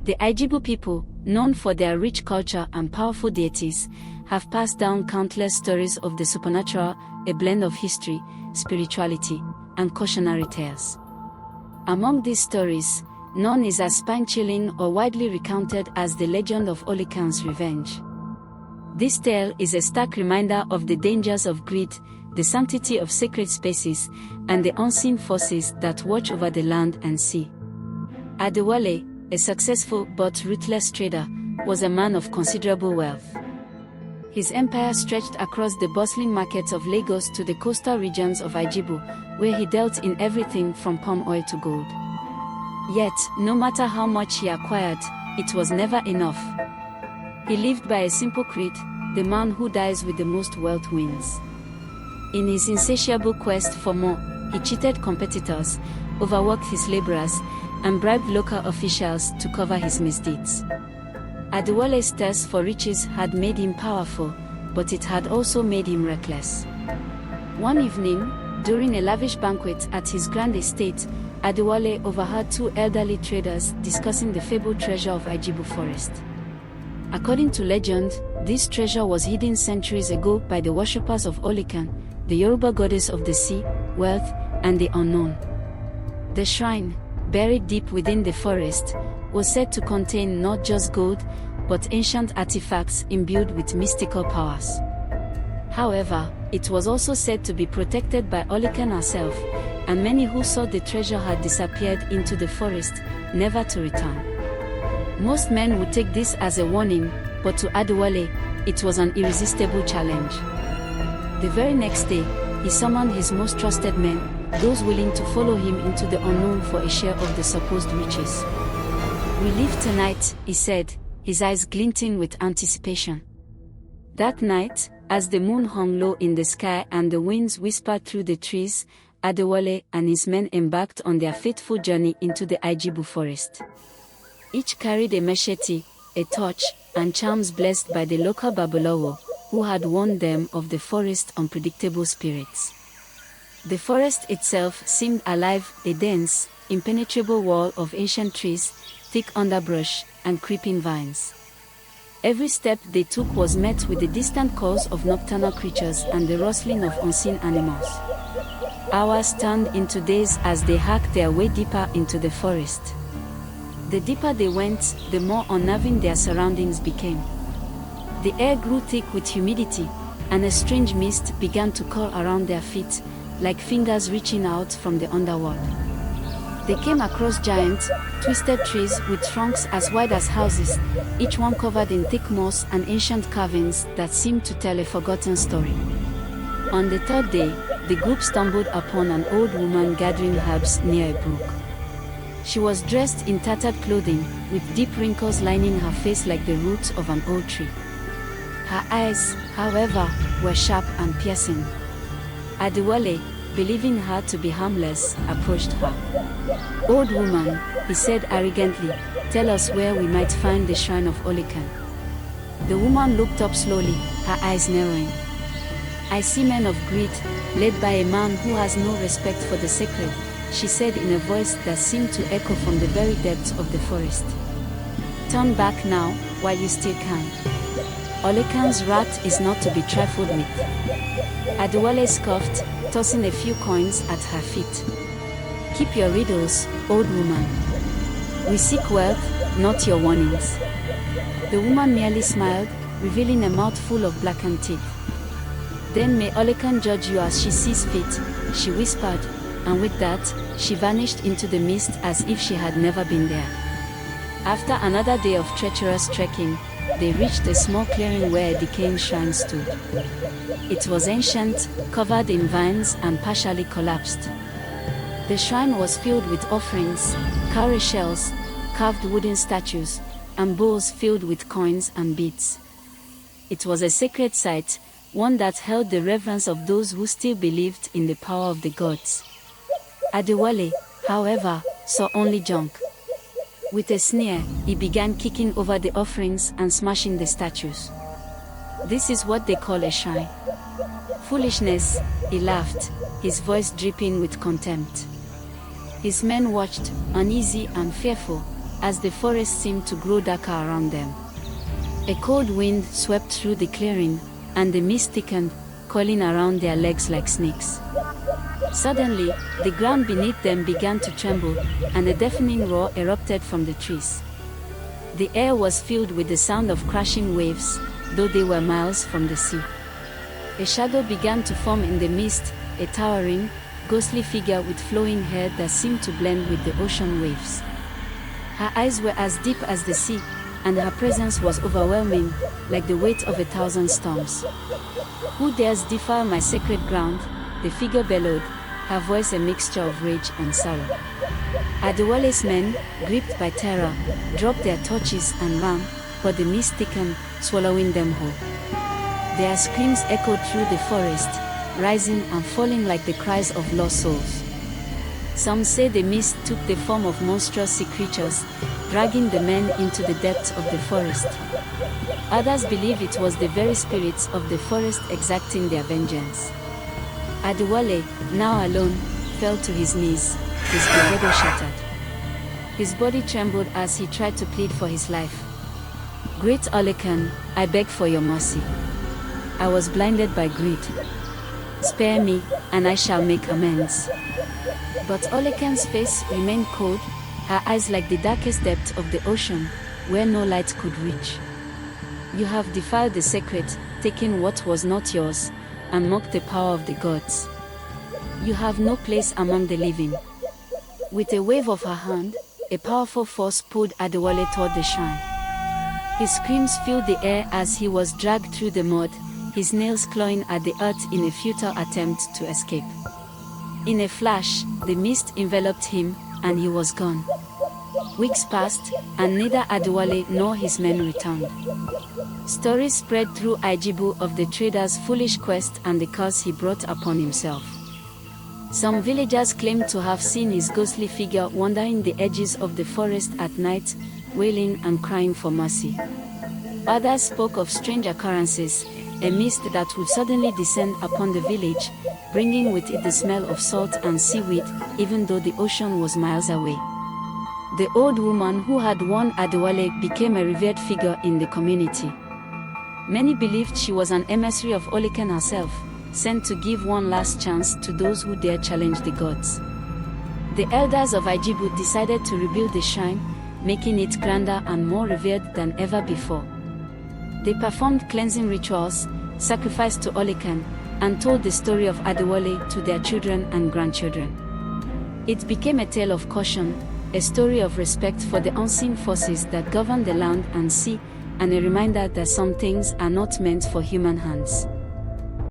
The Ijebu people, known for their rich culture and powerful deities, have passed down countless stories of the supernatural, a blend of history, spirituality, and cautionary tales. Among these stories, none is as spine-chilling or widely recounted as the legend of Olokun's revenge. This tale is a stark reminder of the dangers of greed, the sanctity of sacred spaces, and the unseen forces that watch over the land and sea. Adewale, a successful but ruthless trader, was a man of considerable wealth. His empire stretched across the bustling markets of Lagos to the coastal regions of Ijebu, where he dealt in everything from palm oil to gold. Yet, no matter how much he acquired, it was never enough. He lived by a simple creed: the man who dies with the most wealth wins. In his insatiable quest for more, he cheated competitors, overworked his laborers, and bribed local officials to cover his misdeeds. Adewale's thirst for riches had made him powerful, but it had also made him reckless. One evening, during a lavish banquet at his grand estate, Adewale overheard two elderly traders discussing the fabled treasure of Ijebu forest. According to legend, this treasure was hidden centuries ago by the worshippers of Olokun, the Yoruba goddess of the sea, wealth, and the unknown. The shrine, buried deep within the forest, was said to contain not just gold, but ancient artifacts imbued with mystical powers. However, it was also said to be protected by Olokun herself, and many who saw the treasure had disappeared into the forest, never to return. Most men would take this as a warning, but to Adewale, it was an irresistible challenge. The very next day, he summoned his most trusted men, those willing to follow him into the unknown for a share of the supposed riches. "We leave tonight," he said, his eyes glinting with anticipation. That night, as the moon hung low in the sky and the winds whispered through the trees, Adewale and his men embarked on their fateful journey into the Ijebu forest. Each carried a machete, a torch, and charms blessed by the local Babalawo, who had warned them of the forest's unpredictable spirits. The forest itself seemed alive, a dense, impenetrable wall of ancient trees, thick underbrush, and creeping vines. Every step they took was met with the distant calls of nocturnal creatures and the rustling of unseen animals. Hours turned into days as they hacked their way deeper into the forest. The deeper they went, the more unnerving their surroundings became. The air grew thick with humidity, and a strange mist began to curl around their feet, like fingers reaching out from the underworld. They came across giant, twisted trees with trunks as wide as houses, each one covered in thick moss and ancient carvings that seemed to tell a forgotten story. On the third day, the group stumbled upon an old woman gathering herbs near a brook. She was dressed in tattered clothing, with deep wrinkles lining her face like the roots of an old tree. Her eyes, however, were sharp and piercing. Adewale, believing her to be harmless, approached her. "Old woman," he said arrogantly, "tell us where we might find the shrine of Olokun." The woman looked up slowly, her eyes narrowing. "I see men of greed, led by a man who has no respect for the sacred," she said in a voice that seemed to echo from the very depths of the forest. "Turn back now, while you still can. Olokun's wrath is not to be trifled with." Adewale scoffed, tossing a few coins at her feet. "Keep your riddles, old woman. We seek wealth, not your warnings." The woman merely smiled, revealing a mouthful of blackened teeth. "Then may Olokun judge you as she sees fit," she whispered, and with that, she vanished into the mist as if she had never been there. After another day of treacherous trekking, they reached a small clearing where a decaying shrine stood. It was ancient, covered in vines and partially collapsed. The shrine was filled with offerings, cowrie shells, carved wooden statues, and bowls filled with coins and beads. It was a sacred site, one that held the reverence of those who still believed in the power of the gods. Adewale, however, saw only junk. With a sneer, he began kicking over the offerings and smashing the statues. "This is what they call a shrine." "Foolishness," he laughed, his voice dripping with contempt. His men watched, uneasy and fearful, as the forest seemed to grow darker around them. A cold wind swept through the clearing, and the mist thickened, coiling around their legs like snakes. Suddenly, the ground beneath them began to tremble, and a deafening roar erupted from the trees. The air was filled with the sound of crashing waves, though they were miles from the sea. A shadow began to form in the mist, a towering, ghostly figure with flowing hair that seemed to blend with the ocean waves. Her eyes were as deep as the sea, and her presence was overwhelming, like the weight of 1,000 storms. "Who dares defile my sacred ground?" the figure bellowed, her voice a mixture of rage and sorrow. Adewale's men, gripped by terror, dropped their torches and ran, but the mist thickened, swallowing them whole. Their screams echoed through the forest, rising and falling like the cries of lost souls. Some say the mist took the form of monstrous sea creatures, dragging the men into the depths of the forest. Others believe it was the very spirits of the forest exacting their vengeance. Adewale, now alone, fell to his knees, his Ijebu shattered. His body trembled as he tried to plead for his life. "Great Olokun, I beg for your mercy. I was blinded by greed. Spare me, and I shall make amends." But Olokun's face remained cold, her eyes like the darkest depth of the ocean, where no light could reach. "You have defiled the sacred, taken what was not yours, and mocked the power of the gods. You have no place among the living." With a wave of her hand, a powerful force pulled Adewale toward the shrine. His screams filled the air as he was dragged through the mud, his nails clawing at the earth in a futile attempt to escape. In a flash, the mist enveloped him, and he was gone. Weeks passed, and neither Adewale nor his men returned. Stories spread through Ijebu of the trader's foolish quest and the curse he brought upon himself. Some villagers claimed to have seen his ghostly figure wandering the edges of the forest at night, wailing and crying for mercy. Others spoke of strange occurrences, a mist that would suddenly descend upon the village, bringing with it the smell of salt and seaweed, even though the ocean was miles away. The old woman who had warned Adewale became a revered figure in the community. Many believed she was an emissary of Olokun herself, sent to give one last chance to those who dare challenge the gods. The elders of Ijebu decided to rebuild the shrine, making it grander and more revered than ever before. They performed cleansing rituals, sacrificed to Olokun, and told the story of Adewale to their children and grandchildren. It became a tale of caution, a story of respect for the unseen forces that govern the land and sea, and a reminder that some things are not meant for human hands.